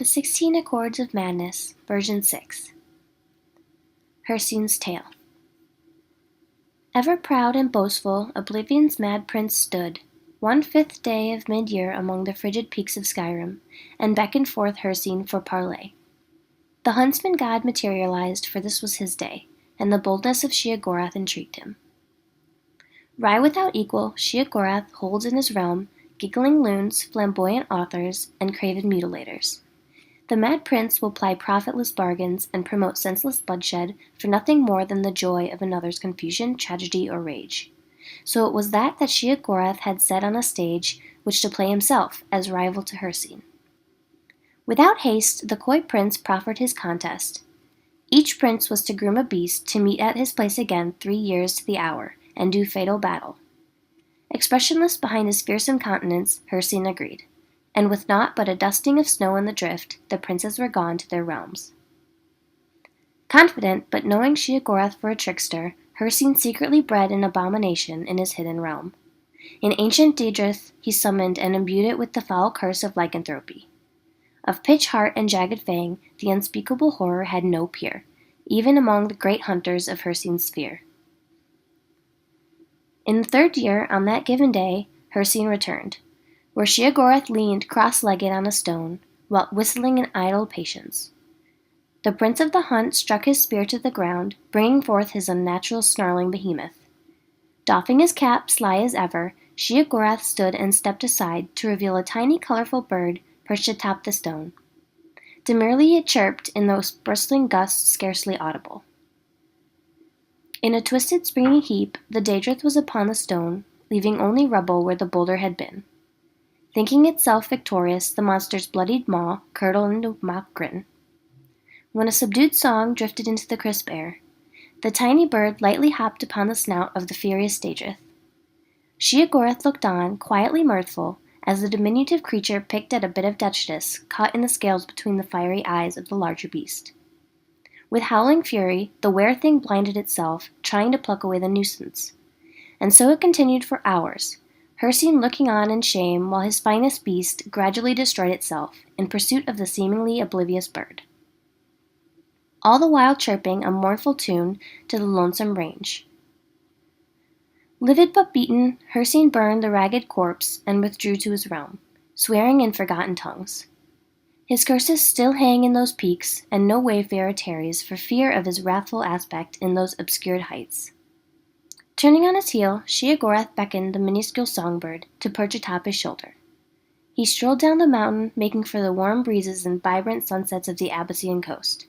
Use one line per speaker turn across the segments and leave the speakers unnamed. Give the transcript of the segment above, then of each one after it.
The 16 Accords of Madness, version 6. Hircine's Tale. Ever proud and boastful, Oblivion's mad prince stood, 1/5 day of mid-year among the frigid peaks of Skyrim, and beckoned forth Hircine for parley. The huntsman god materialized, for this was his day, and the boldness of Sheogorath intrigued him. Wry without equal, Sheogorath holds in his realm giggling loons, flamboyant authors, and craven mutilators. The mad prince will ply profitless bargains and promote senseless bloodshed for nothing more than the joy of another's confusion, tragedy, or rage. So it was that Sheogorath had set on a stage which to play himself as rival to Hircine. Without haste, the coy prince proffered his contest. Each prince was to groom a beast to meet at his place again 3 years to the hour, and do fatal battle. Expressionless behind his fearsome countenance, Hircine agreed. And with naught but a dusting of snow in the drift, the princes were gone to their realms. Confident, but knowing Sheogorath for a trickster, Hircine secretly bred an abomination in his hidden realm. In ancient Daedrith he summoned and imbued it with the foul curse of lycanthropy. Of pitch heart and jagged fang, the unspeakable horror had no peer, even among the great hunters of Hircine's sphere. In the 3rd year, on that given day, Hircine returned, where Sheogorath leaned cross-legged on a stone, while whistling in idle patience. The prince of the hunt struck his spear to the ground, bringing forth his unnatural snarling behemoth. Doffing his cap, sly as ever, Sheogorath stood and stepped aside to reveal a tiny colorful bird perched atop the stone. Demurely it chirped in those bristling gusts scarcely audible. In a twisted springy heap, the Daedrith was upon the stone, leaving only rubble where the boulder had been. Thinking itself victorious, the monster's bloodied maw curdled into mock grin. When a subdued song drifted into the crisp air, the tiny bird lightly hopped upon the snout of the furious Daedrith. Sheogorath looked on, quietly mirthful, as the diminutive creature picked at a bit of detritus caught in the scales between the fiery eyes of the larger beast. With howling fury, the were-thing blinded itself, trying to pluck away the nuisance. And so it continued for hours, Hircine looking on in shame while his finest beast gradually destroyed itself in pursuit of the seemingly oblivious bird. All the while chirping a mournful tune to the lonesome range. Livid but beaten, Hircine burned the ragged corpse and withdrew to his realm, swearing in forgotten tongues. His curses still hang in those peaks, and no wayfarer tarries for fear of his wrathful aspect in those obscured heights. Turning on his heel, Sheogorath beckoned the minuscule songbird to perch atop his shoulder. He strolled down the mountain, making for the warm breezes and vibrant sunsets of the Abyssinian coast,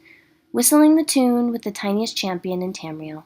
whistling the tune with the tiniest champion in Tamriel.